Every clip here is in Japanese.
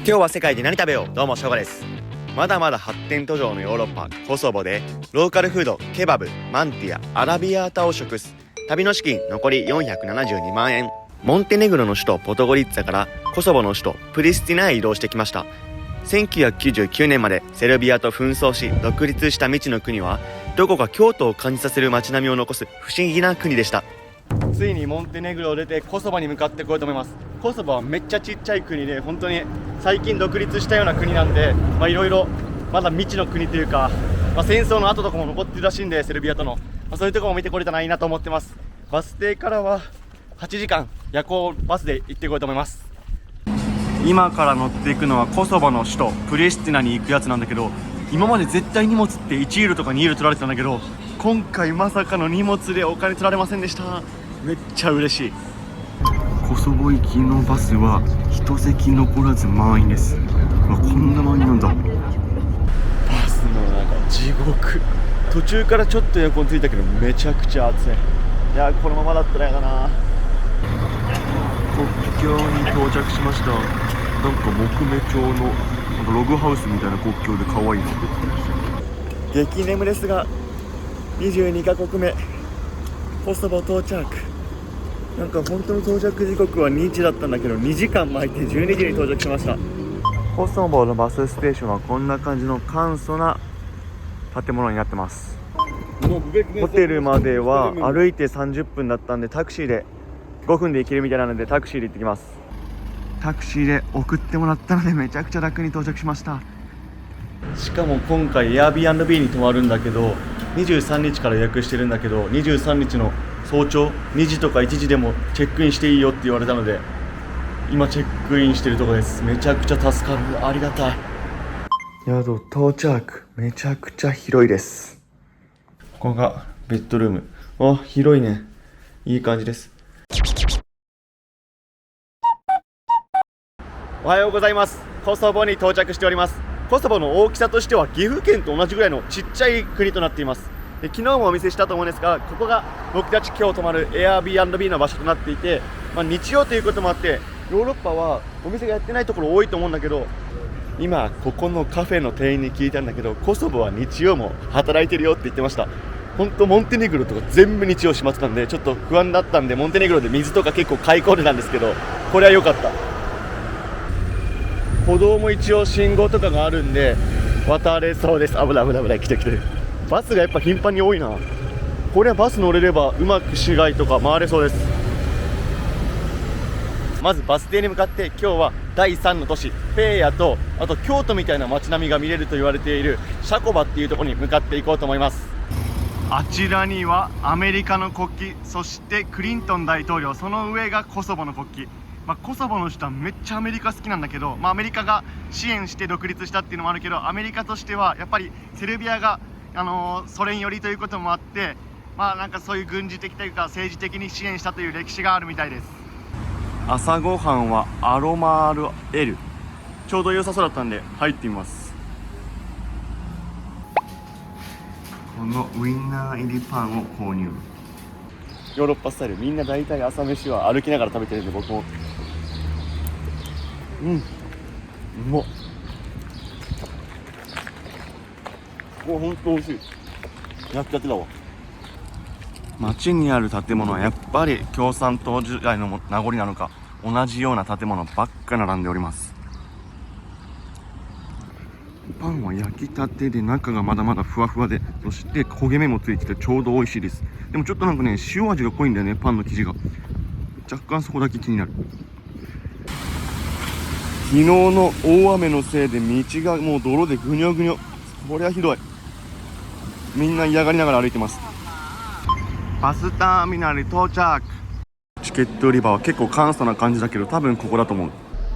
今日は世界で何食べよう。どうもしょうがです。まだまだ発展途上のヨーロッパコソボでローカルフードケバブ、マンティア、アラビアータを食す。旅の資金残り472万円。モンテネグロの首都ポトゴリッツァからコソボの首都プリスティナへ移動してきました。1999年までセルビアと紛争し独立した未知の国はどこか京都を感じさせる街並みを残す不思議な国でした。ついにモンテネグロを出てコソボに向かってこようと思います。コソボはめっちゃちっちゃい国で本当に最近独立したような国なんで、いろいろまだ未知の国というか、戦争の跡とかも残ってるらしいんで、セルビアとの、そういうところも見てこれたらいいなと思ってます。バス停からは8時間夜行バスで行ってこようと思います。今から乗っていくのはコソボの首都プリスティナに行くやつなんだけど、今まで絶対荷物って1ユーロとか2ユーロ取られてたんだけど、今回まさかの荷物でお金取られませんでした。めっちゃ嬉しい。コソボ行きのバスは一席残らず満員です。こんな満員なんだ。バスの地獄。途中からちょっとエアコンついたけどめちゃくちゃ暑い。いやこのままだったらやだな。国境に到着しました。なんか木目調のログハウスみたいな国境で可愛いな。激眠ですが22カ国目コソボ到着。なんか本当の到着時刻は2時だったんだけど2時間巻いて12時に到着しました。コソボのバスステーションはこんな感じの簡素な建物になってます。ホテルまでは歩いて30分だったんで、タクシーで5分で行けるみたいなのでタクシーで行ってきます。タクシーで送ってもらったのでめちゃくちゃ楽に到着しました。しかも今回 Airbnb に泊まるんだけど23日から予約してるんだけど、23日の早朝2時とか1時でもチェックインしていいよって言われたので今チェックインしてるところです。めちゃくちゃ助かる。ありがたい。宿到着。めちゃくちゃ広いです。ここがベッドルーム。広いね。いい感じです。おはようございます。コソボに到着しております。コソボの大きさとしては岐阜県と同じぐらいのちっちゃい国となっています。で昨日もお見せしたと思うんですが、ここが僕たち今日泊まる Airbnb の場所となっていて、日曜ということもあってヨーロッパはお店がやってないところ多いと思うんだけど、今ここのカフェの店員に聞いたんだけど、コソボは日曜も働いてるよって言ってました。本当モンテネグロとか全部日曜閉まってたんでちょっと不安だったんで、モンテネグロで水とか結構買い込んでたんですけど、これは良かった。歩道も一応信号とかがあるんで渡れそうです。危ない危ない危ない。来て来て。バスがやっぱ頻繁に多いな。これはバス乗れればうまく市街とか回れそうです。まずバス停に向かって今日は第3の都市フェーヤと、あと京都みたいな街並みが見れると言われているシャコバっていうところに向かっていこうと思います。あちらにはアメリカの国旗、そしてクリントン大統領、その上がコソボの国旗。コソボの人はめっちゃアメリカ好きなんだけど、アメリカが支援して独立したっていうのもあるけど、アメリカとしてはやっぱりセルビアが、ソ連寄りということもあって、なんかそういう軍事的というか政治的に支援したという歴史があるみたいです。朝ごはんはアロマールエル、ちょうど良さそうだったんで入ってみます。このウインナー入りパンを購入。ヨーロッパスタイル、みんな大体朝飯は歩きながら食べてるんで僕もうまっ。ほんと美味しい。焼きたてだわ。街にある建物はやっぱり共産党時代の名残なのか同じような建物ばっか並んでおります。パンは焼きたてで中がまだまだふわふわで、そして焦げ目もついててちょうど美味しいです。でもちょっとなんかね、塩味が濃いんだよね、パンの生地が。若干そこだけ気になる。昨日の大雨のせいで道がもう泥でぐにょぐにょ。これはひどい。みんな嫌がりながら歩いてます。バスターミナル到着。チケット売り場は結構簡素な感じだけど多分ここだと思う。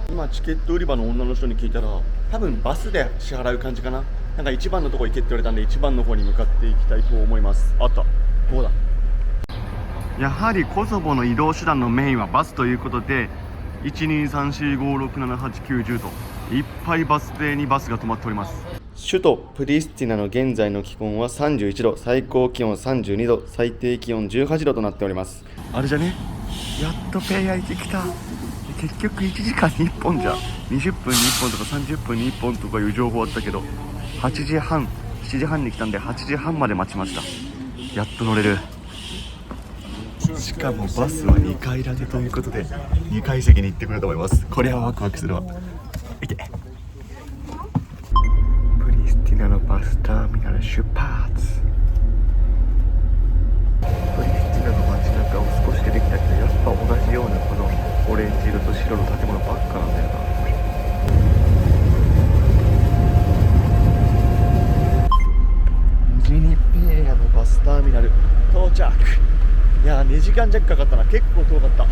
今チケット売り場の女の人に聞いたら多分バスで支払う感じかな。なんか1番のとこ行けって言われたんで1番の方に向かっていきたいと思います。あった、ここだ。やはりコソボの移動手段のメインはバスということで、12345678910といっぱいバス停にバスが止まっております。首都プリスティナの現在の気温は31度、最高気温32度、最低気温18度となっております。あれじゃね、やっとペイヤ行ってきた。結局1時間に1本じゃ20分に1本とか30分に1本とかいう情報あったけど、7時半に来たんで8時半まで待ちました。やっと乗れる。しかもバスは2階建てということで2階席に行ってくると思います。これはワクワクするわ。いけ。プリスティナのバスターミナル出発。プリスティナの街中を少し出てきたけど、やっぱ同じようなこのオレンジ色と白の建物ばっかなんだよな。ジニペーヤのバスターミナル到着。いやー2時間弱かかったな。結構遠かった。こ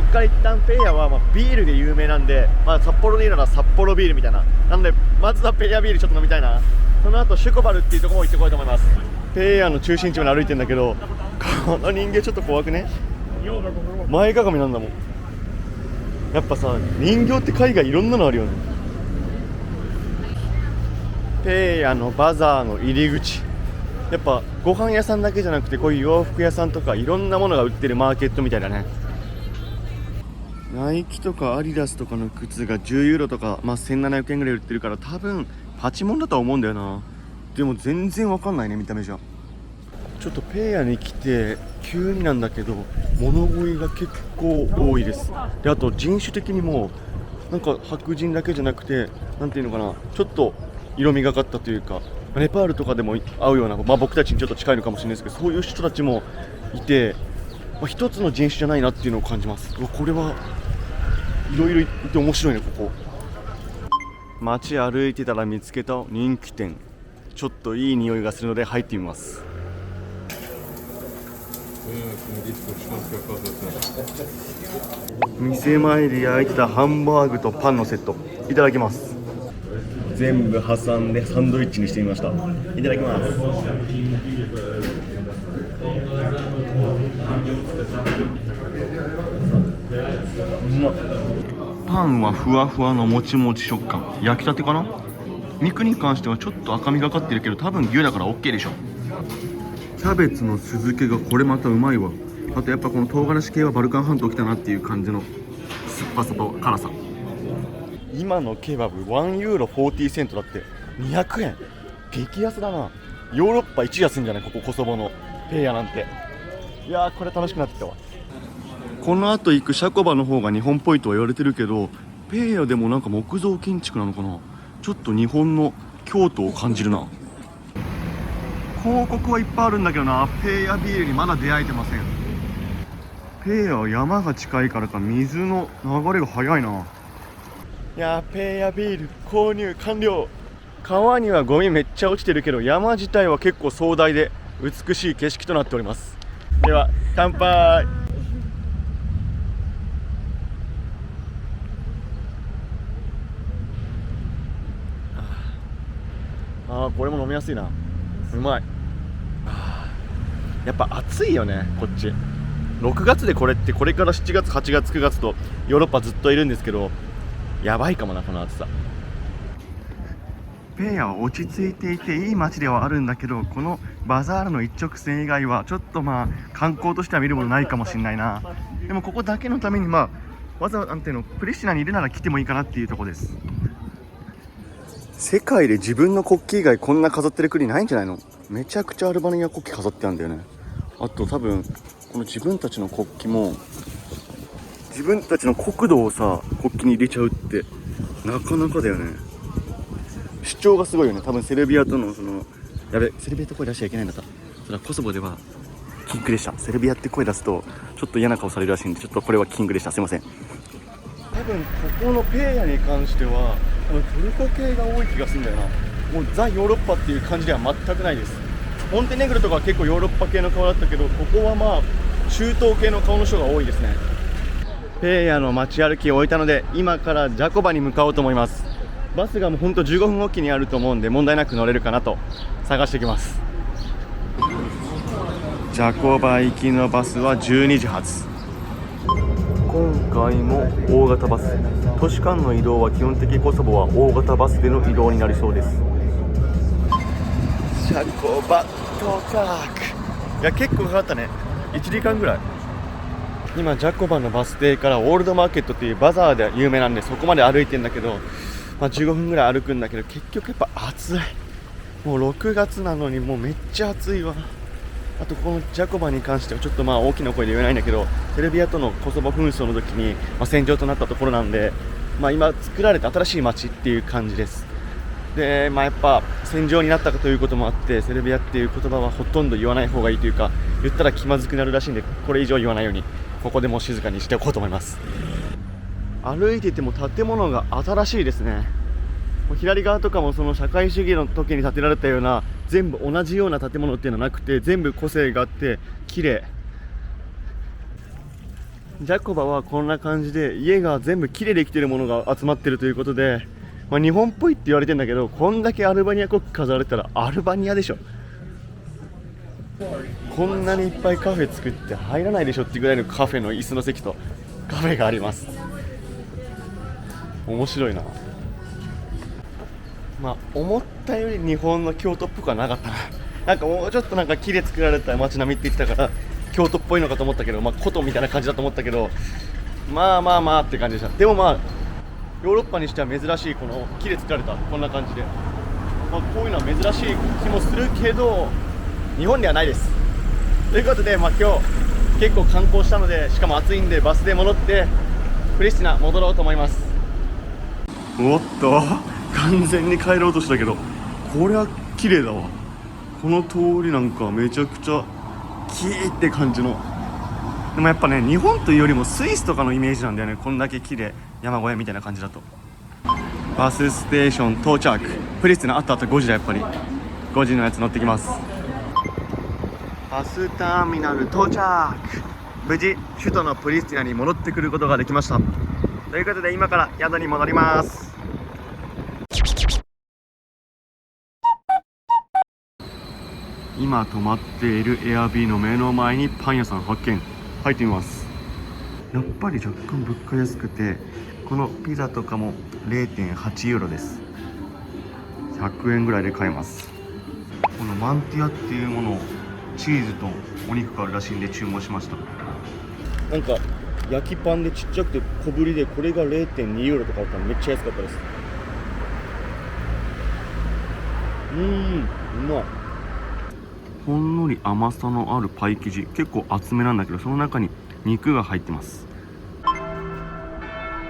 っから一旦ペーヤはビールで有名なんで、札幌でいいなら札幌ビールみたいな。なんでまずはペーヤビールちょっと飲みたいな。その後シュコバルっていうところも行ってこいと思います。ペーヤの中心地まで歩いてんだけど、この人形ちょっと怖くね。前かがみなんだもん。やっぱさ、人形って海外いろんなのあるよね。ペーヤのバザーの入り口、やっぱご飯屋さんだけじゃなくてこういう洋服屋さんとかいろんなものが売ってるマーケットみたいだね。ナイキとかアディダスとかの靴が10ユーロとか、1700円ぐらい売ってるから、多分パチモンだとは思うんだよな。でも全然わかんないね、見た目じゃ。ちょっとペーヤに来て急になんだけど、物乞いが結構多いです。で、あと人種的にもなんか白人だけじゃなくて、なんていうのかな、ちょっと色味がかったというか、ネパールとかでも会うような、僕たちにちょっと近いのかもしれないですけど、そういう人たちもいて、一つの人種じゃないなっていうのを感じます。これはいろいろいて面白いね。ここ街歩いてたら見つけた人気店、ちょっといい匂いがするので入ってみます。店前で焼いてたハンバーグとパンのセット、いただきます。全部挟んでサンドイッチにしてみました。いただきます。パンはふわふわのもちもち食感、焼きたてかな。肉に関してはちょっと赤みがかってるけど、多分牛だから OK でしょ。キャベツの酢漬けがこれまたうまいわ。あとやっぱこの唐辛子系はバルカン半島来たなっていう感じの酸っぱさと辛さ。今のケバブ1ユーロ40セントだって200円。激安だな。ヨーロッパ一安いんじゃない、ここコソボのペーヤなんて。いやー、これ楽しくなってきたわ。この後行くシャコバの方が日本っぽいとは言われてるけど、ペーヤでもなんか木造建築なのかな。ちょっと日本の京都を感じるな。広告はいっぱいあるんだけどな、ペーヤビールにまだ出会えてません。ペーヤは山が近いからか水の流れが速いな。いやー、ペーヤビール購入完了。川にはゴミめっちゃ落ちてるけど、山自体は結構壮大で美しい景色となっております。では乾杯。これも飲みやすいな。うまい。やっぱ暑いよね、こっち。6月でこれって、これから7月8月9月とヨーロッパずっといるんですけど、やばいかもな、この暑さ。ペーヤは落ち着いていていい街ではあるんだけど、このバザールの一直線以外はちょっと観光としては見るものないかもしれないな。でもここだけのためにわざわざプレスティナにいるなら来てもいいかなっていうところです。世界で自分の国旗以外こんな飾ってる国ないんじゃないの。めちゃくちゃアルバニア国旗飾ってあるんだよね。あと多分この自分たちの国旗も自分たちの国土をさ、国旗に入れちゃうってなかなかだよね。主張がすごいよね。多分セルビアとのやべ、セルビアって声出しちゃいけないんだった。それはコソボでは禁句でした。セルビアって声出すとちょっと嫌な顔されるらしいんで、ちょっとこれは禁句でした。すいません。多分ここのペーヤに関してはトルコ系が多い気がするんだよな。もうザ・ヨーロッパっていう感じでは全くないです。モンテネグロとかは結構ヨーロッパ系の顔だったけど、ここは中東系の顔の人が多いですね。ペーヤの街歩きを終えたので、今からジャコバに向かおうと思います。バスがもうほんと15分おきにあると思うんで、問題なく乗れるかなと探してきます。ジャコバ行きのバスは12時発。今回も大型バス。都市間の移動は基本的コソボは大型バスでの移動になりそうです。シャコバ到着。いや結構かかったね。1時間ぐらい。今ジャコバのバス停からオールドマーケットっていうバザーで有名なんで、そこまで歩いてんだけど、15分ぐらい歩くんだけど、結局やっぱ暑い。もう6月なのにもうめっちゃ暑いわ。あとこのジャコバに関してはちょっと大きな声で言えないんだけど、セルビアとのコソボ紛争の時に、戦場となったところなんで、今作られた新しい街っていう感じです。で、やっぱ戦場になったかということもあって、セルビアっていう言葉はほとんど言わない方がいいというか、言ったら気まずくなるらしいんで、これ以上言わないようにここでも静かにしておこうと思います。歩いてても建物が新しいですね。左側とかもその社会主義の時に建てられたような全部同じような建物っていうのはなくて、全部個性があって綺麗。ジャコバはこんな感じで家が全部綺麗できてるものが集まってるということで、日本っぽいって言われてるんだけど、こんだけアルバニア国旗飾られたらアルバニアでしょ。こんなにいっぱいカフェ作って入らないでしょってぐらいのカフェの椅子の席とカフェがあります。面白いな。思ったより日本の京都っぽくはなかったな。なんかもうちょっと木で作られた街並みって言ってたから京都っぽいのかと思ったけど、古都みたいな感じだと思ったけど、って感じでした。でもヨーロッパにしては珍しいこの木で作られたこんな感じで、こういうのは珍しい気もするけど日本ではないです。ということで、今日結構観光したので、しかも暑いんでバスで戻ってプリスティナ戻ろうと思います。おっと、完全に帰ろうとしたけど、これは綺麗だわ。この通りなんかめちゃくちゃキーって感じの。でもやっぱね、日本というよりもスイスとかのイメージなんだよね。こんだけ綺麗、山小屋みたいな感じだと。バスステーション到着。プリスティナあった5時だ。やっぱり5時のやつ乗ってきます。バスターミナル到着。無事首都のプリスティナに戻ってくることができました。ということで今から宿に戻ります。今泊まっているエアビーの目の前にパン屋さん発見。入ってみます。やっぱり若干物価安くて、このピザとかも 0.8 ユーロです。100円ぐらいで買えます。このマンティアっていうものをチーズとお肉があるらしいんで注文しました。なんか焼きパンでちっちゃくて小ぶりで、これが 0.2 ユーロとかだったらめっちゃ安かったです。うまい。ほんのり甘さのあるパイ生地、結構厚めなんだけど、その中に肉が入ってます。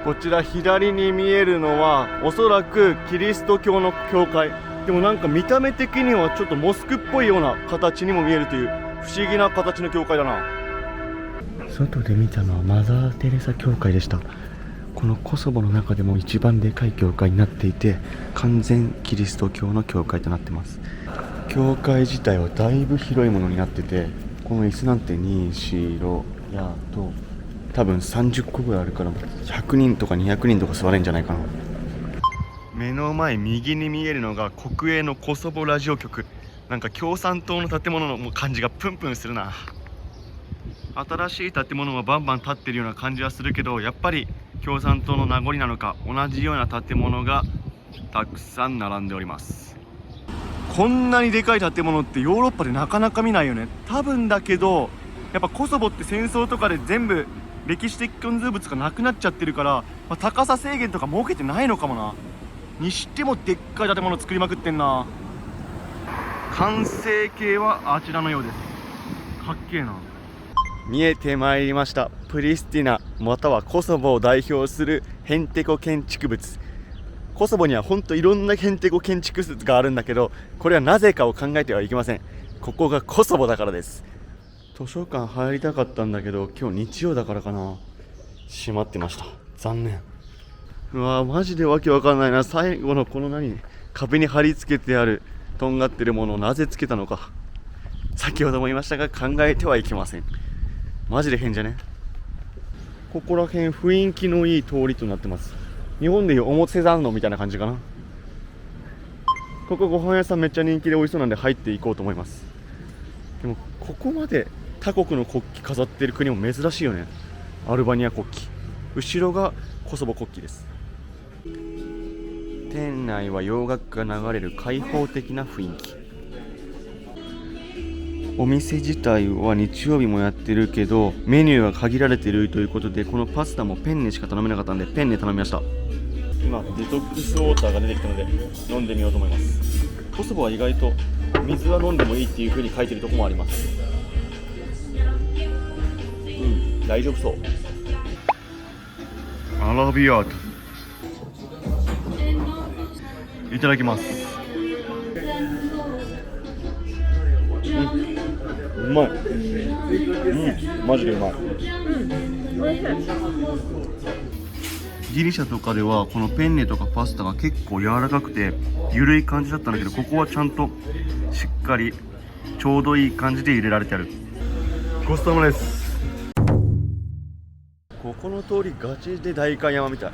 こちら左に見えるのはおそらくキリスト教の教会。でもなんか見た目的にはちょっとモスクっぽいような形にも見えるという不思議な形の教会だな。外で見たのはマザー・テレサ教会でした。このコソボの中でも一番でかい教会になっていて、完全キリスト教の教会となってます。教会自体はだいぶ広いものになってて、この椅子なんて2、4、6やと多分30個ぐらいあるから、100人とか200人とか座れるんじゃないかな。目の前右に見えるのが国営のコソボラジオ局。なんか共産党の建物の感じがプンプンするな。新しい建物はバンバン建ってるような感じはするけど、やっぱり共産党の名残なのか、同じような建物がたくさん並んでおります。こんなにでかい建物ってヨーロッパでなかなか見ないよね。多分だけどやっぱコソボって戦争とかで全部歴史的建造物がなくなっちゃってるから、高さ制限とか設けてないのかもな。にしてもでっかい建物作りまくってんな。完成形はあちらのようです。かっけえな。見えてまいりました。プリスティナまたはコソボを代表するヘンテコ建築物。コソボにはほんといろんなヘンテコ建築物があるんだけど、これはなぜかを考えてはいけません。ここがコソボだからです。図書館入りたかったんだけど、今日日曜だからかな、閉まってました。残念。うわマジでわけわかんないな。最後のこの壁に貼り付けてあるとんがってるものをなぜつけたのか、先ほども言いましたが考えてはいけません。マジで変じゃね。ここら辺雰囲気のいい通りとなってます。日本でいう表参道みたいな感じかな。ここご飯屋さんめっちゃ人気で美味しそうなんで入っていこうと思います。でもここまで他国の国旗飾ってる国も珍しいよね。アルバニア国旗、後ろがコソボ国旗です。店内は洋楽が流れる開放的な雰囲気。お店自体は日曜日もやってるけどメニューは限られてるということで、このパスタもペンネしか頼めなかったんでペンネ頼みました。今デトックスウォーターが出てきたので飲んでみようと思います。コソボは意外と水は飲んでもいいっていう風に書いてるところもあります。大丈夫そう。アラビアータ、いただきます。うまい。マジでうまい。ギリシャとかではこのペンネとかパスタが結構柔らかくて緩い感じだったんだけど、ここはちゃんとしっかりちょうどいい感じで入れられてある。ごちそうさまです。ここの通りガチで代官山みたい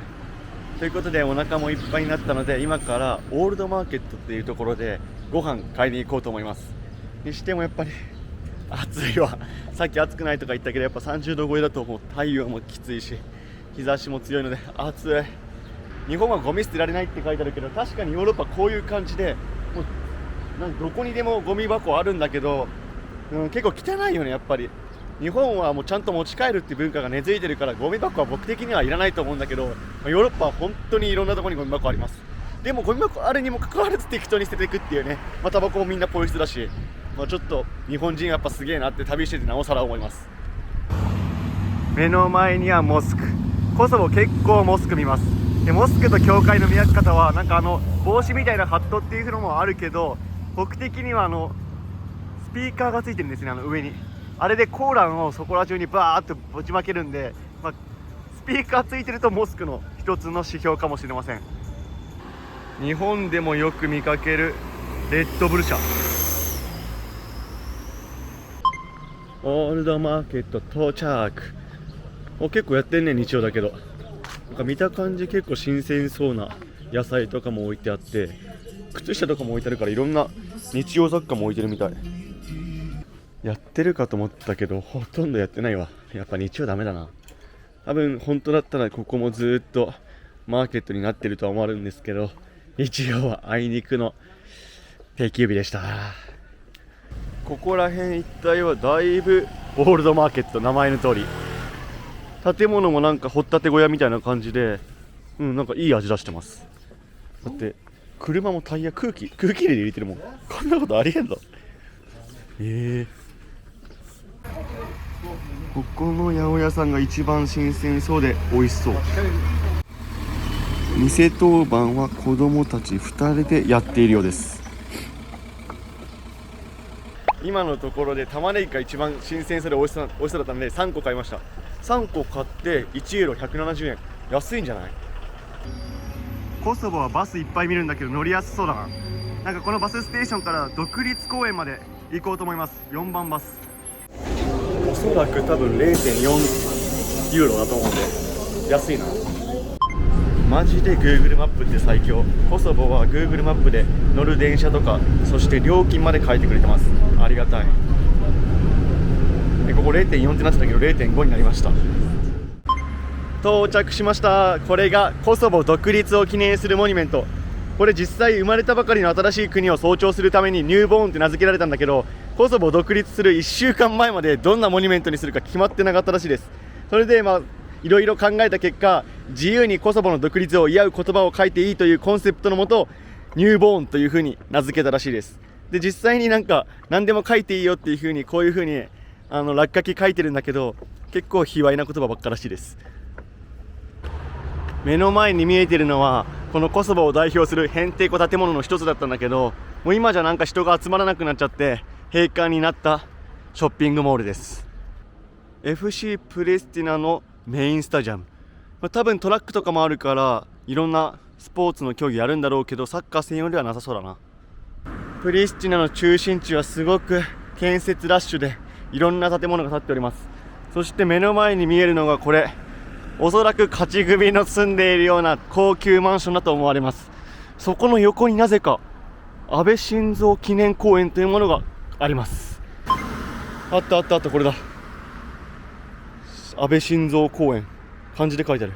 ということで、お腹もいっぱいになったので今からオールドマーケットっていうところでご飯買いに行こうと思います。にしてもやっぱり暑いわ。さっき暑くないとか言ったけどやっぱ30度超えだともう太陽もきついし日差しも強いので暑い。日本はゴミ捨てられないって書いてあるけど、確かにヨーロッパこういう感じでもうどこにでもゴミ箱あるんだけど、結構汚いよね。やっぱり日本はもうちゃんと持ち帰るっていう文化が根付いてるからゴミ箱は僕的にはいらないと思うんだけど、ヨーロッパは本当にいろんなところにゴミ箱あります。でもゴミ箱あるにもかかわらず適当に捨てていくっていうね、タバコもみんなポイ捨てだし、ちょっと日本人やっぱすげえなって旅しててなおさら思います。目の前にはモスク。コソボ結構モスク見ます。でモスクと教会の見分け方はなんか帽子みたいなハットっていうのもあるけど、僕的にはスピーカーがついてるんですね、上に。あれでコーランをそこら中にバーッとぶちまけるんで、スピーカーついてるとモスクの一つの指標かもしれません。日本でもよく見かけるレッドブル車。オールドマーケット到着。結構やってんね、日曜だけど。なんか見た感じ結構新鮮そうな野菜とかも置いてあって、靴下とかも置いてあるからいろんな日用雑貨も置いてるみたい。やってるかと思ったけどほとんどやってないわ。やっぱ日曜ダメだな。多分本当だったらここもずっとマーケットになってるとは思われるんですけど、日曜はあいにくの定休日でした。ここら辺一帯はだいぶオールドマーケット、名前の通り建物もなんか掘ったて小屋みたいな感じで、なんかいい味出してます。だって車もタイヤ空気入れで入れてるもん。こんなことありえんの。ここの八百屋さんが一番新鮮そうで美味しそう。店当番は子供たち2人でやっているようです。今のところで玉ねぎが一番新鮮そうで美味しそうだったので3個買いました。3個買って1ユーロ170円。安いんじゃない？コソボはバスいっぱい見るんだけど乗りやすそうだな。なんかこのバスステーションから独立公園まで行こうと思います。4番バス。おそらく多分 0.4 ユーロだと思うんで安いな。マジで Google マップって最強。コソボは Google マップで乗る電車とか、そして料金まで書いてくれてます。ありがたい。ここ 0.4 ってなってたけど 0.5 になりました。到着しました。これがコソボ独立を記念するモニュメント。これ実際生まれたばかりの新しい国を象徴するためにニューボーンって名付けられたんだけど、コソボ独立する1週間前までどんなモニュメントにするか決まってなかったらしいです。それでいろいろ考えた結果、自由にコソボの独立を祝う言葉を書いていいというコンセプトのもと、ニューボーンという風に名付けたらしいです。で実際になんか何でも書いていいよっていう風にこういう風に落書き書いてるんだけど、結構卑猥な言葉ばっからしいです。目の前に見えてるのはこのコソボを代表するヘンテコ建物の一つだったんだけど、もう今じゃなんか人が集まらなくなっちゃって閉館になったショッピングモールです。 FC プレスティナのメインスタジアム、多分トラックとかもあるからいろんなスポーツの競技やるんだろうけど、サッカー専用ではなさそうだな。プリスティナの中心地はすごく建設ラッシュでいろんな建物が建っております。そして目の前に見えるのがこれ、おそらく勝ち組の住んでいるような高級マンションだと思われます。そこの横になぜか安倍晋三記念公園というものがあります。あった、これだ。安倍晋三公園、漢字で書いてある。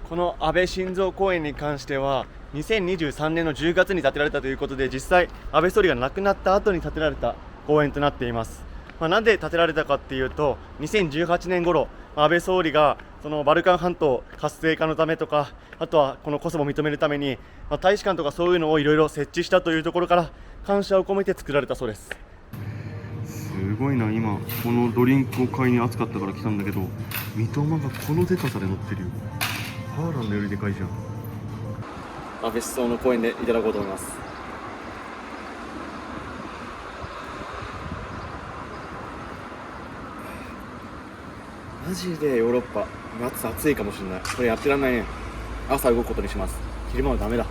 この安倍晋三公園に関しては2023年の10月に建てられたということで、実際安倍総理が亡くなった後に建てられた公園となっています。なんで建てられたかっていうと、2018年頃安倍総理がそのバルカン半島活性化のためとか、あとはこのコソボを認めるために、大使館とかそういうのをいろいろ設置したというところから感謝を込めて作られたそうです。すごいな。今このドリンクを買いに暑かったから来たんだけど、三笘がこのデカさで乗ってるよ。ハーランドよりでかいじゃん。安倍思想の公園でいただこうと思います。マジでヨーロッパ夏暑いかもしれない。これやってらんないね。朝動くことにします。昼間はダメだ。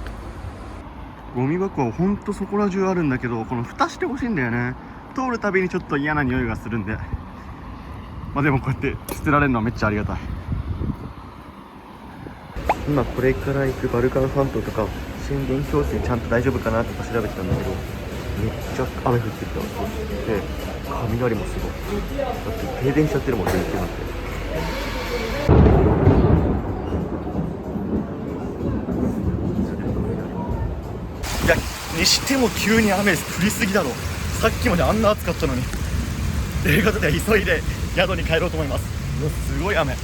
ゴミ箱はほんとそこら中あるんだけど、この蓋してほしいんだよね。通るたびにちょっと嫌な匂いがするんで、でもこうやって捨てられるのはめっちゃありがたい。今これから行くバルカン半島とか震源氷水ちゃんと大丈夫かなって調べてたんだけど、めっちゃ雨降ってきた。そして雷もすごい。だって停電しちゃってるもん、電気なんて。いや、にしても急に雨降りすぎだろ。さっきまであんな暑かったのに。ということで急いで宿に帰ろうと思います。うわ、すごい雨。